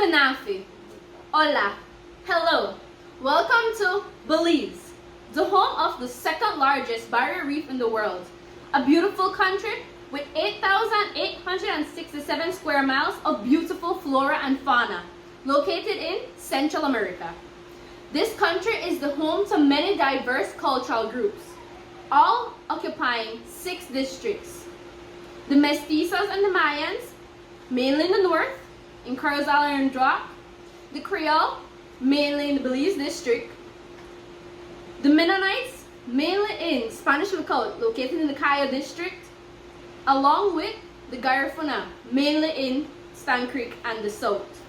Kanafi. Hola. Hello. Welcome to Belize, the home of the second largest barrier reef in the world. A beautiful country with 8,867 square miles of beautiful flora and fauna, located in Central America. This country is the home to many diverse cultural groups, all occupying 6 districts. The Mestizos and the Mayans, mainly in the north, in Carrizal and Droit, the Creole, mainly in the Belize district, the Mennonites, mainly in Spanish Lookout, located in the Kaya district, along with the Garifuna, mainly in Stan Creek and the south.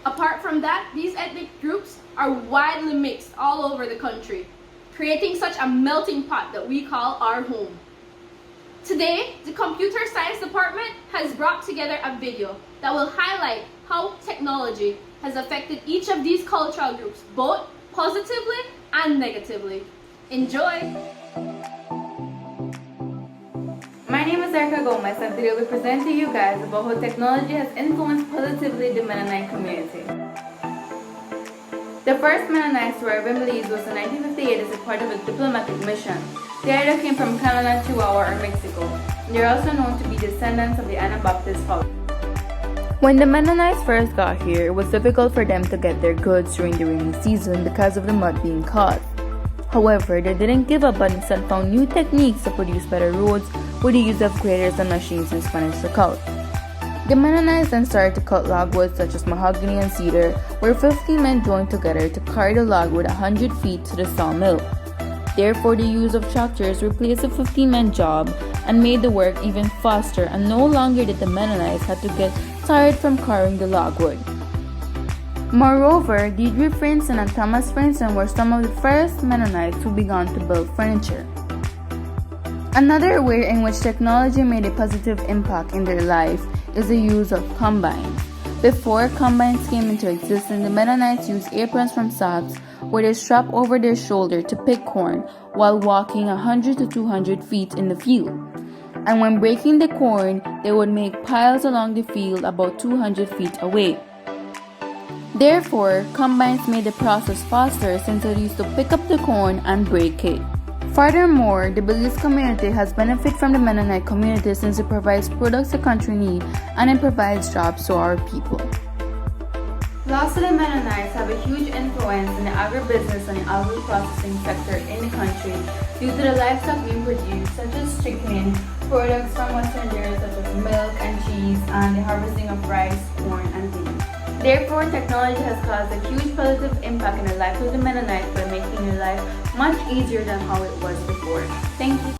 Apart from that, these ethnic groups are widely mixed all over the country, creating such a melting pot that we call our home. Today, the Computer Science Department has brought together a video that will highlight how technology has affected each of these cultural groups, both positively and negatively. Enjoy! My name is Erica Gomez, and today we present to you guys about how technology has influenced positively the Mennonite community. The first Mennonites to arrive in Belize was in 1958 as a part of a diplomatic mission. They either came from Canada, Chihuahua, or Mexico. They are also known to be descendants of the Anabaptist fault. When the Mennonites first got here, it was difficult for them to get their goods during the rainy season because of the mud being caused. However, they didn't give up and instead found new techniques to produce better roads with the use of graders and machines in Spanish Lookout. The Mennonites then started to cut logwood such as mahogany and cedar, where 15 men joined together to carry the logwood 100 feet to the sawmill. Therefore, the use of tractors replaced the 15-man job and made the work even faster, and no longer did the Mennonites have to get tired from carrying the logwood. Moreover, Deidre Frinson and Thomas Frinson were some of the first Mennonites who began to build furniture. Another way in which technology made a positive impact in their life is the use of combines. Before combines came into existence, the Mennonites used aprons from sacks where they strap over their shoulder to pick corn while walking 100 to 200 feet in the field. And when breaking the corn, they would make piles along the field about 200 feet away. Therefore, combines made the process faster since they used to pick up the corn and break it. Furthermore, the Belize community has benefited from the Mennonite community since it provides products the country needs and it provides jobs to our people. Lastly, the Mennonites have a huge influence in the agribusiness and the agri-processing sector in the country due to the livestock being produced such as chicken, products from western dairies such as milk and cheese, and the harvesting of rice, corn, and tea. Therefore, technology has caused a huge positive impact in the life of the Mennonites by making their life much easier than how it was before. Thank you.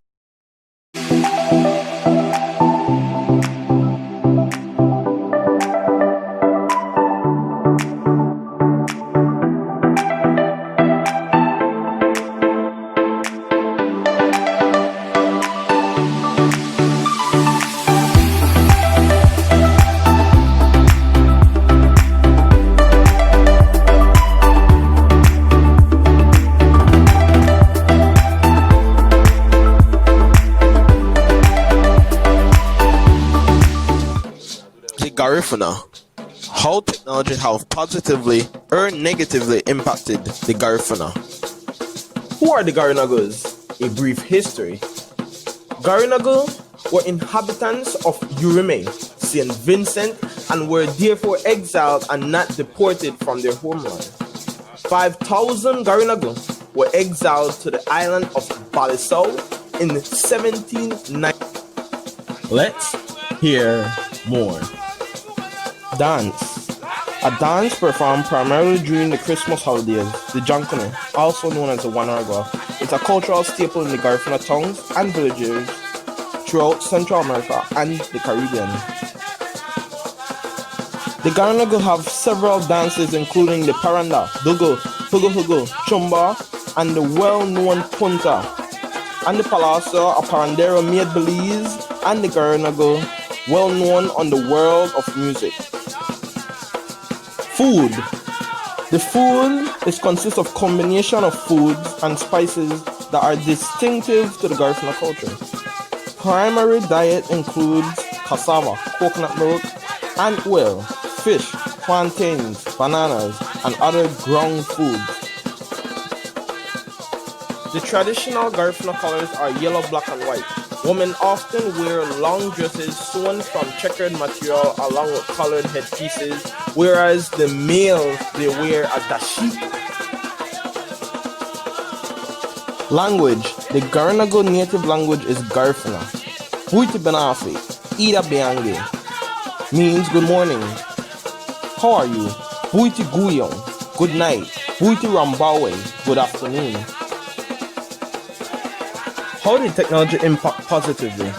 Garifuna. How technology have positively or negatively impacted the Garifuna. Who are the Garinagos? A brief history. Garinago were inhabitants of Urime, St. Vincent, and were therefore exiled and not deported from their homeland. 5,000 Garinago were exiled to the island of Balisao in 1790. Let's hear more. Dance. A dance performed primarily during the Christmas holidays, the Jankono, also known as the Wanarga, is a cultural staple in the Garifuna towns and villages throughout Central America and the Caribbean. The Garinago have several dances including the Paranda, Dugo, Hugo Hugo, Chumba, and the well-known Punta, and the Palasa, a parandero made Belize, and the Garinago, well known on the world of music. Food. The food consists of combination of foods and spices that are distinctive to the Garifuna culture. Primary diet includes cassava, coconut milk, and oil. fish, plantains, bananas, and other ground foods. The traditional Garifuna colors are yellow, black, and white. Women often wear long dresses sewn from checkered material along with colored headpieces, whereas the males they wear a dashiki. Language. The Garinago native language is Garifuna. Buiti Benafi, Ida Beange, means good morning. How are you? Buiti Guyong, good night. Buiti Rambawe, good afternoon. How did technology impact positively?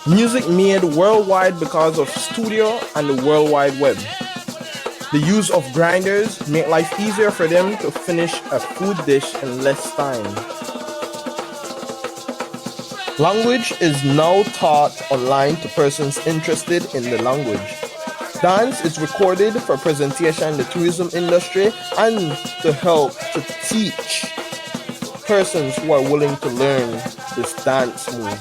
Music made worldwide because of studio and the World Wide Web. The use of grinders made life easier for them to finish a food dish in less time. Language is now taught online to persons interested in the language. Dance is recorded for presentation in the tourism industry and to help to teach persons who are willing to learn this dance move.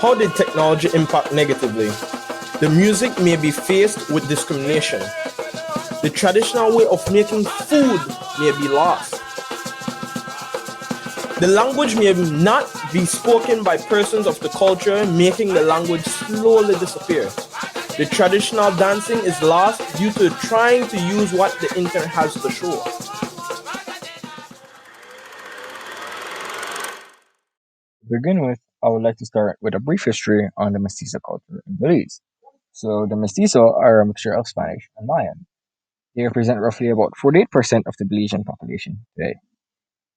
How did technology impact negatively? The music may be faced with discrimination. The traditional way of making food may be lost. The language may not be spoken by persons of the culture, making the language slowly disappear. The traditional dancing is lost due to trying to use what the internet has to show. To begin with, I would like to start with a brief history on the Mestizo culture in Belize. So, the Mestizo are a mixture of Spanish and Mayan. They represent roughly about 48% of the Belizean population today.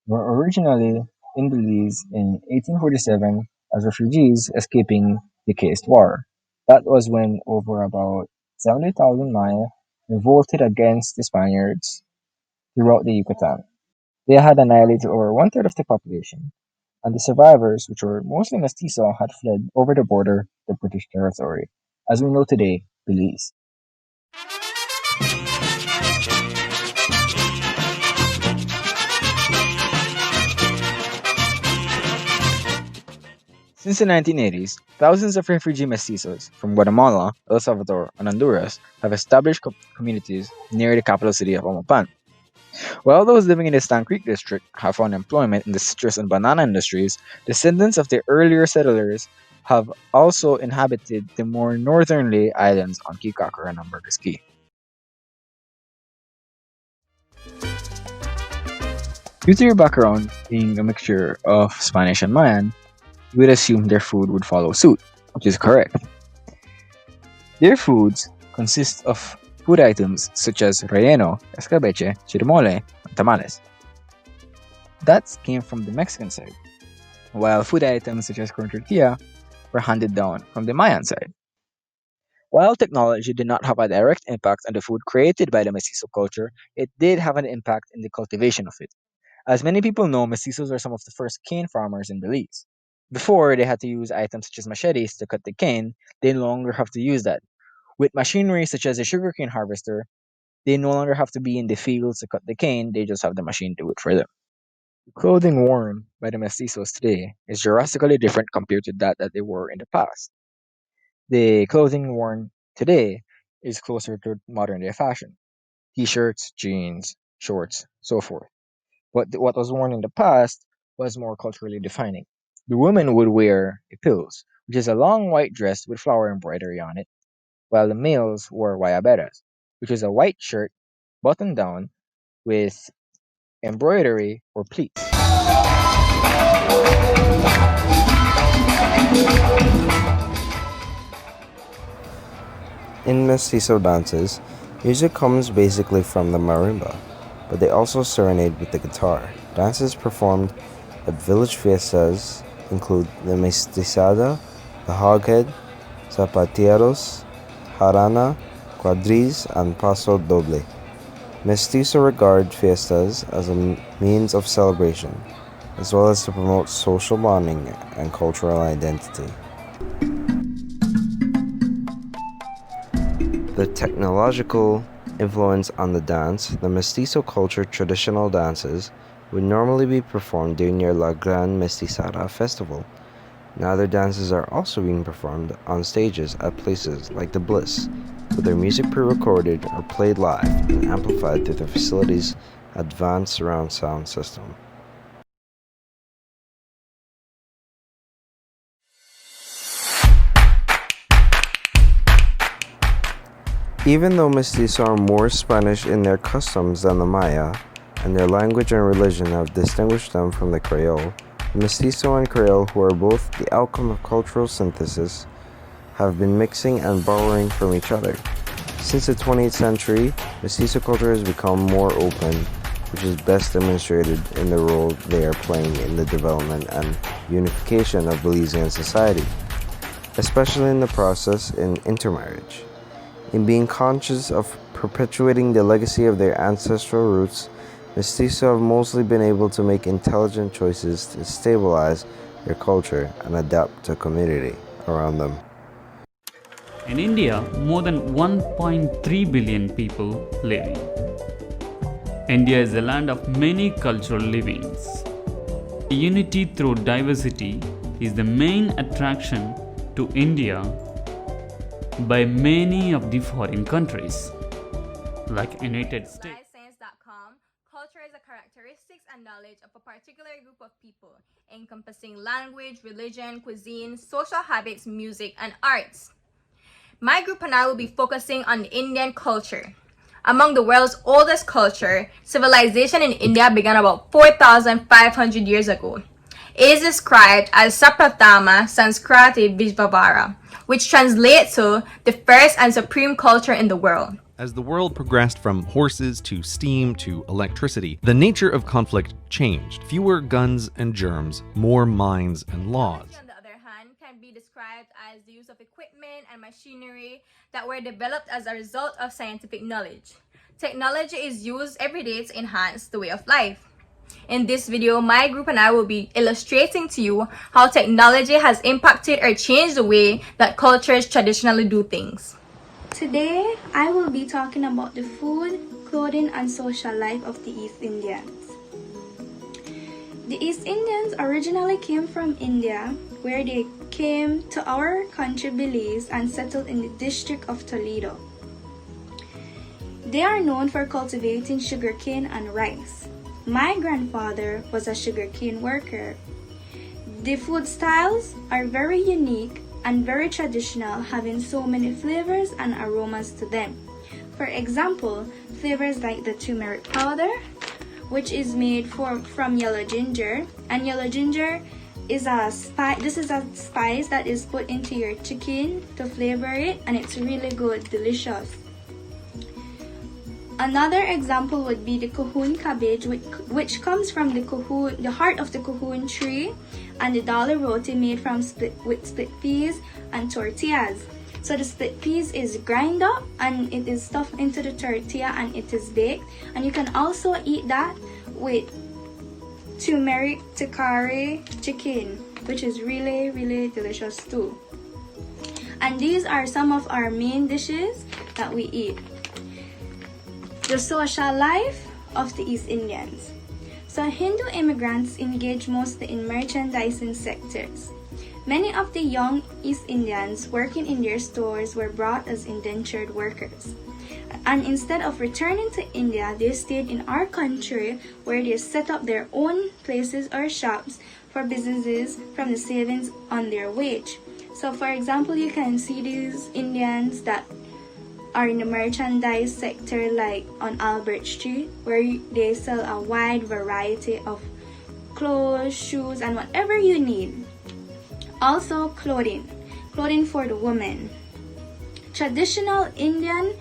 They were originally in Belize in 1847 as refugees escaping the Caste War. That was when over about 70,000 Maya revolted against the Spaniards throughout the Yucatan. They had annihilated over one third of the population, and the survivors, which were mostly mestizo, had fled over the border to British territory, as we know today, Belize. Since the 1980s, thousands of refugee mestizos from Guatemala, El Salvador, and Honduras have established communities near the capital city of Omapan. While those living in the Stan Creek district have found employment in the citrus and banana industries, descendants of the earlier settlers have also inhabited the more northernly islands on Cape Cocker and Ambergris Key. Due to your background being a mixture of Spanish and Mayan, you would assume their food would follow suit, which is correct. Their foods consist of food items such as relleno, escabeche, chirmole, and tamales. That came from the Mexican side, while food items such as corn tortilla were handed down from the Mayan side. While technology did not have a direct impact on the food created by the mestizo culture, it did have an impact in the cultivation of it. As many people know, mestizos are some of the first cane farmers in Belize. Before, they had to use items such as machetes to cut the cane, they no longer have to use that. With machinery such as a sugarcane harvester, they no longer have to be in the fields to cut the cane, they just have the machine do it for them. The clothing worn by the mestizos today is drastically different compared to that they wore in the past. The clothing worn today is closer to modern day fashion. T-shirts, jeans, shorts, so forth. But what was worn in the past was more culturally defining. The women would wear a pils, which is a long white dress with flower embroidery on it, while the males wore guayaberas, which is a white shirt buttoned down with embroidery or pleats. In mestizo dances, music comes basically from the marimba, but they also serenade with the guitar. Dances performed at village fiestas include the mestizada, the hoghead, zapateros, jarana, quadrilles, and paso doble. Mestizo regard fiestas as a means of celebration, as well as to promote social bonding and cultural identity. The technological influence on the dance, the mestizo culture traditional dances would normally be performed during your La Gran Mestizada festival. Now their dances are also being performed on stages at places like the Bliss, with their music pre-recorded or played live and amplified through the facility's advanced surround sound system. Even though mestizo are more Spanish in their customs than the Maya, and their language and religion have distinguished them from the Creole, the mestizo and Creole, who are both the outcome of cultural synthesis, have been mixing and borrowing from each other. Since the 20th century, mestizo culture has become more open, which is best demonstrated in the role they are playing in the development and unification of Belizean society, especially in the process in intermarriage. In being conscious of perpetuating the legacy of their ancestral roots, mestizo have mostly been able to make intelligent choices to stabilize their culture and adapt to community around them. In India, more than 1.3 billion people living. India is a land of many cultural livings. Unity through diversity is the main attraction to India by many of the foreign countries, like United States. Science.com, culture is a characteristics and knowledge of a particular group of people, encompassing language, religion, cuisine, social habits, music, and arts. My group and I will be focusing on Indian culture. Among the world's oldest culture, civilization in India began about 4,500 years ago. It is described as Sapratama Sanskrati Vishvavara, which translates to the first and supreme culture in the world. As the world progressed from horses to steam to electricity, the nature of conflict changed. Fewer guns and germs, more minds and laws. On the other hand, can be described as the use of equipment and machinery that were developed as a result of scientific knowledge. Technology is used every day to enhance the way of life. In this video, my group and I will be illustrating to you how technology has impacted or changed the way that cultures traditionally do things. Today, I will be talking about the food, clothing, and social life of the East Indians. The East Indians originally came from India, where they came to our country Belize and settled in the district of Toledo. They are known for cultivating sugarcane and rice. My grandfather was a sugarcane worker. The food styles are very unique and very traditional, having so many flavors and aromas to them. For example, flavors like the turmeric powder, which is made from yellow ginger, and yellow ginger is a spice. This is a spice that is put into your chicken to flavor it, and it's really good, delicious. Another example would be the cohoon cabbage, which comes from the heart of the cohoon tree, and the dal roti made from split peas and tortillas. So the split peas is grind up and it is stuffed into the tortilla and it is baked. And you can also eat that with turmeric tikari chicken, which is really, really delicious too. And these are some of our main dishes that we eat. The social life of the East Indians. So Hindu immigrants engage mostly in merchandising sectors. Many of the young East Indians working in their stores were brought as indentured workers. And instead of returning to India, they stayed in our country where they set up their own places or shops for businesses from the savings on their wage. So for example, you can see these Indians that are in the merchandise sector, like on Albert Street, where they sell a wide variety of clothes, shoes, and whatever you need. Also clothing for the women. Traditional Indian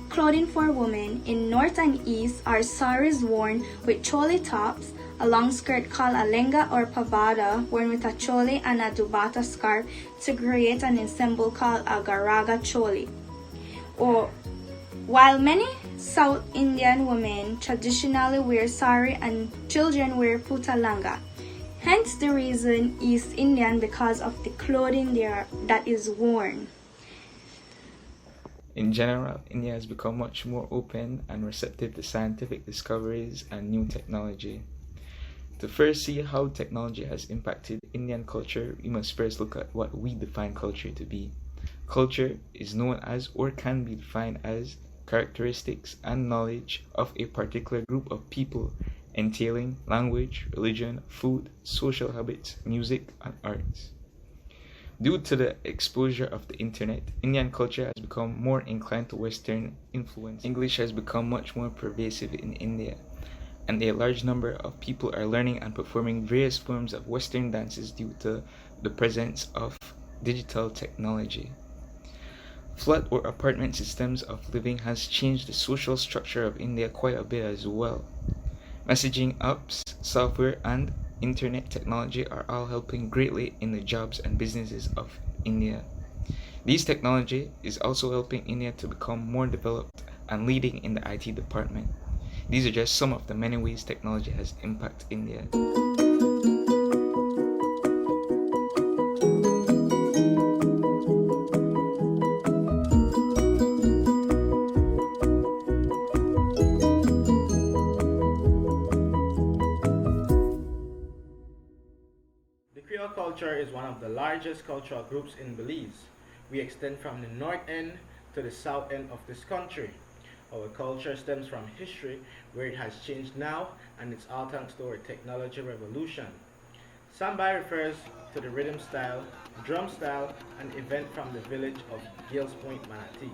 clothing for women in north and east are saris worn with choli tops, a long skirt called a lenga or pavada worn with a choli, and a dubata scarf to create an ensemble called a garaga choli. While many South Indian women traditionally wear sari and children wear putalanga. Hence the reason East Indian, because of the clothing that is worn. In general, India has become much more open and receptive to scientific discoveries and new technology. To first see how technology has impacted Indian culture, we must first look at what we define culture to be. Culture is known as or can be defined as characteristics and knowledge of a particular group of people, entailing language, religion, food, social habits, music, and arts. Due to the exposure of the internet, Indian culture has become more inclined to Western influence. English has become much more pervasive in India, and a large number of people are learning and performing various forms of Western dances due to the presence of digital technology. Flat or apartment systems of living has changed the social structure of India quite a bit as well. Messaging apps, software, and internet technology are all helping greatly in the jobs and businesses of India. This technology is also helping India to become more developed and leading in the IT department. These are just some of the many ways technology has impacted India. The Creole culture is one of the largest cultural groups in Belize. We extend from the north end to the south end of this country. Our culture stems from history, where it has changed now, and it's all thanks to our technology revolution. Sambai refers to the rhythm style, drum style, and event from the village of Gales Point, Manatee.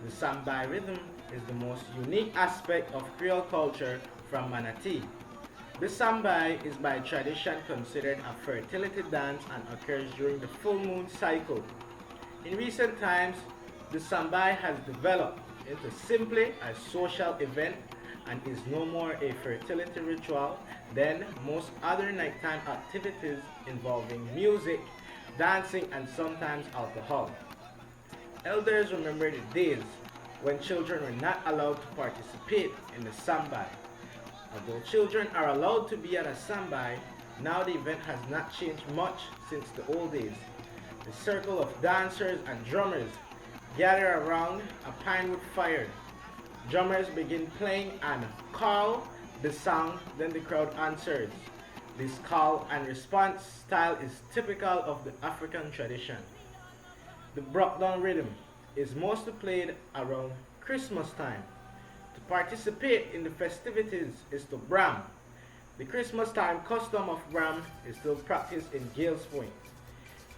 The Sambai rhythm is the most unique aspect of Creole culture from Manatee. The Sambai is by tradition considered a fertility dance and occurs during the full moon cycle. In recent times, the Sambai has developed into simply a social event and is no more a fertility ritual than most other nighttime activities involving music, dancing, and sometimes alcohol. Elders remember the days when children were not allowed to participate in the Sambai. Although children are allowed to be at a Sambai, now the event has not changed much since the old days. The circle of dancers and drummers gather around a pine wood fire. Drummers begin playing and call the song, then the crowd answers. This call and response style is typical of the African tradition. The Brockdown rhythm is mostly played around Christmas time. To participate in the festivities is to bram. The Christmas time custom of bram is still practiced in Gales Point.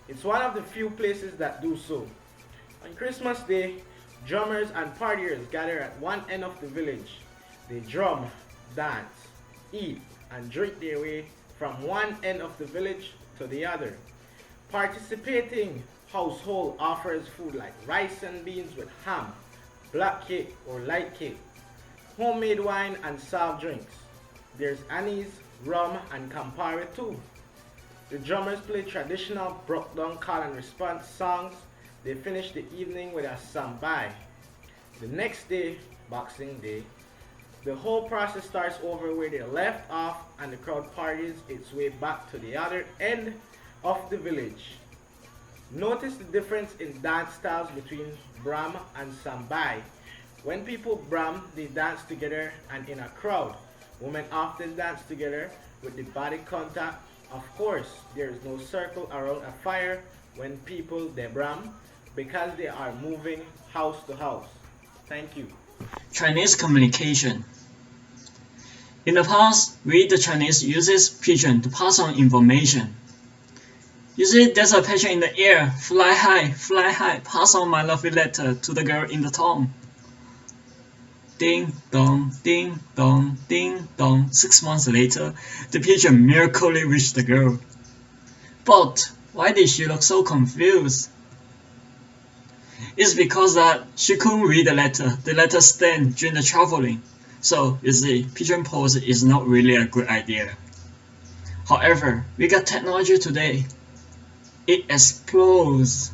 It's one of the few places that do so. On Christmas Day, drummers and partiers gather at one end of the village. They drum, dance, eat, and drink their way from one end of the village to the other. Participating household offers food like rice and beans with ham, black cake or light cake, homemade wine and soft drinks. There's anise, rum, and Campari too. The drummers play traditional Brockdown call and response songs. They finish the evening with a Sambai. The next day, Boxing Day, the whole process starts over where they left off and the crowd parties its way back to the other end of the village. Notice the difference in dance styles between Bram and Sambai. When people Bram, they dance together and in a crowd. Women often dance together with the body contact. Of course, there is no circle around a fire when people they Bram because they are moving house to house. Thank you. Chinese communication. In the past, we the Chinese uses pigeon to pass on information. You see, there's a pigeon in the air, fly high, pass on my lovely letter to the girl in the town. Ding dong, ding dong, ding dong. 6 months later, the pigeon miraculously reached the girl. But why did she look so confused? It's because that she couldn't read the letter stand during the traveling. So, you see, pigeon pose is not really a good idea. However, we got technology today. It explodes.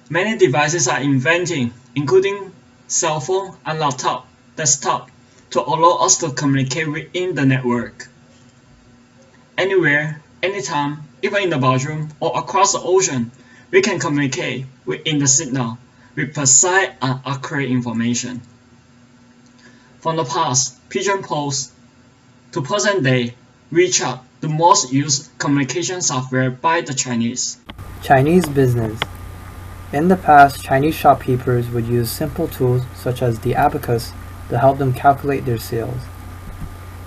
Many devices are inventing, including cell phone and laptop, desktop, to allow us to communicate within the network. Anywhere, anytime, even in the bathroom or across the ocean, we can communicate within the signal with precise and accurate information. from the past, Pigeon Post, to present day, WeChat, the most used communication software by the Chinese. Chinese business. In the past, Chinese shopkeepers would use simple tools such as the abacus to help them calculate their sales.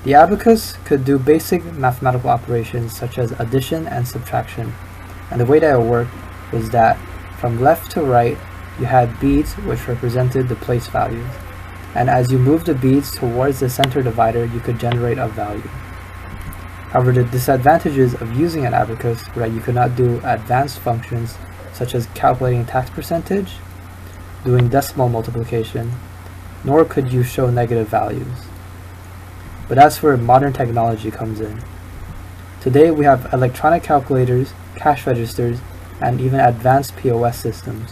The abacus could do basic mathematical operations such as addition and subtraction, and the way that it worked was that from left to right you had beads which represented the place values, and as you moved the beads towards the center divider you could generate a value. However, the disadvantages of using an abacus were that you could not do advanced functions such as calculating tax percentage, doing decimal multiplication, nor could you show negative values. But that's where modern technology comes in. Today we have electronic calculators, cash registers, and even advanced POS systems.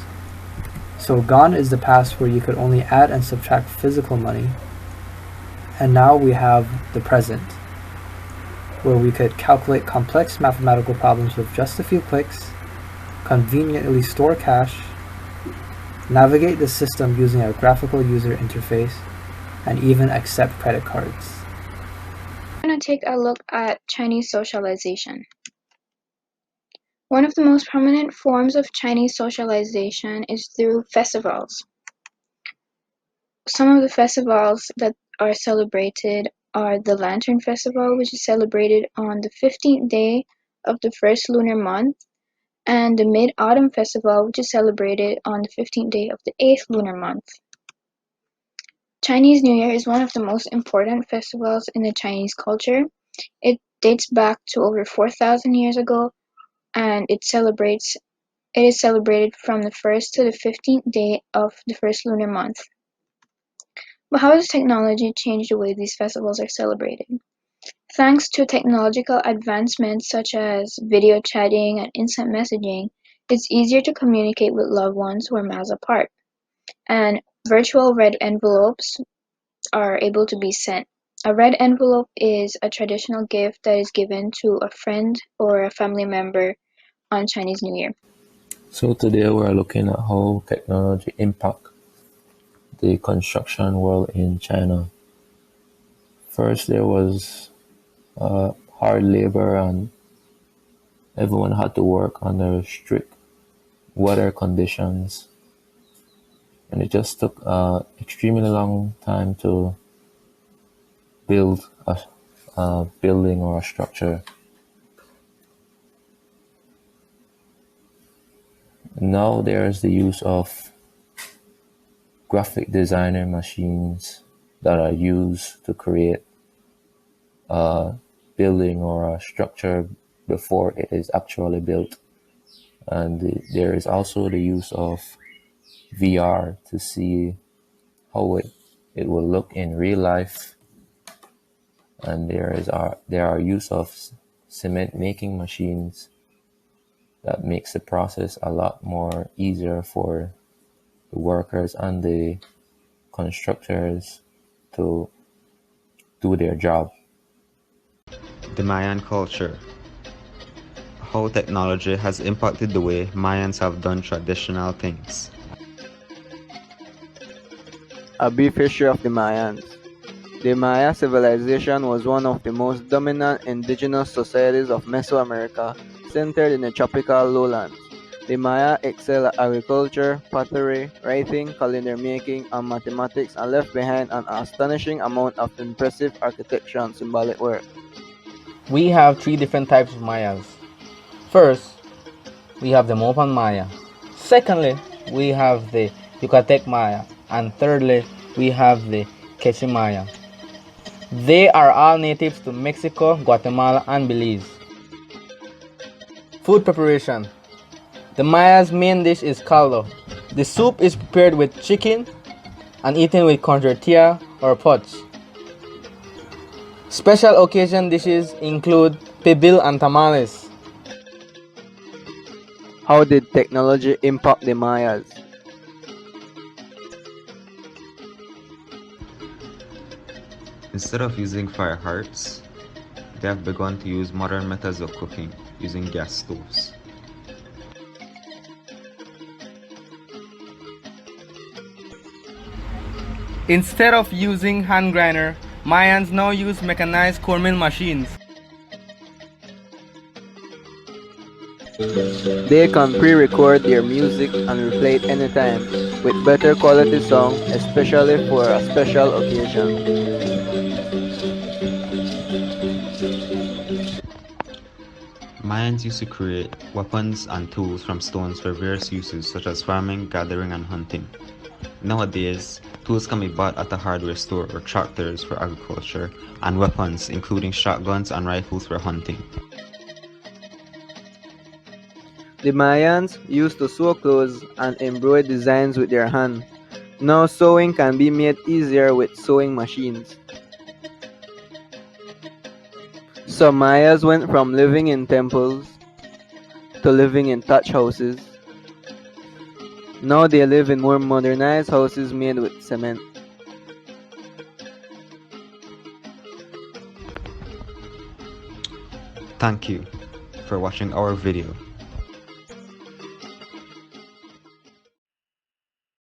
So gone is the past where you could only add and subtract physical money, and now we have the present, where we could calculate complex mathematical problems with just a few clicks, conveniently store cash, navigate the system using a graphical user interface, and even accept credit cards. We're going to take a look at Chinese socialization. One of the most prominent forms of Chinese socialization is through festivals. Some of the festivals that are celebrated are the Lantern Festival, which is celebrated on the 15th day of the first lunar month, and the Mid-Autumn Festival, which is celebrated on the 15th day of the 8th lunar month. Chinese New Year is one of the most important festivals in the Chinese culture. It dates back to over 4,000 years ago, and it is celebrated from the 1st to the 15th day of the first lunar month. But how does technology change the way these festivals are celebrated? Thanks to technological advancements such as video chatting and instant messaging, it's easier to communicate with loved ones who are miles apart, and virtual red envelopes are able to be sent. A red envelope is a traditional gift that is given to a friend or a family member on Chinese New Year. So today we're looking at how technology impacts the construction world in China. First, there was hard labor, and everyone had to work under strict weather conditions, and it just took extremely long time to build a building or a structure. Now there's the use of graphic designer machines that are used to create a building or a structure before it is actually built. And there is also the use of VR to see how it will look in real life. And there are use of cement making machines that makes the process a lot more easier for the workers and the constructors to do their job. The Mayan culture. How technology has impacted the way Mayans have done traditional things. A brief history of the Mayans. The Maya civilization was one of the most dominant indigenous societies of Mesoamerica, centered in the tropical lowlands. The Maya excelled at agriculture, pottery, writing, calendar making, and mathematics, and left behind an astonishing amount of impressive architecture and symbolic work. We have three different types of Mayas. First, we have the Mopan Maya. Secondly, we have the Yucatec Maya. And thirdly, we have the Quechua Maya. They are all natives to Mexico, Guatemala, and Belize. Food preparation. The Maya's main dish is caldo. The soup is prepared with chicken and eaten with corn tortilla or poch. Special occasion dishes include pibil and tamales. How did technology impact the Mayas? Instead of using fire hearths, they have begun to use modern methods of cooking using gas stoves. Instead of using hand grinder, Mayans now use mechanized corn mill machines. They can pre-record their music and replay it anytime with better quality song, especially for a special occasion. Mayans used to create weapons and tools from stones for various uses such as farming, gathering, and hunting. Nowadays, tools can be bought at a hardware store or tractors for agriculture, and weapons including shotguns and rifles for hunting. The Mayans used to sew clothes and embroider designs with their hand. Now sewing can be made easier with sewing machines. Some Mayas went from living in temples to living in thatch houses. Now they live in more modernized houses made with cement. Thank you for watching our video.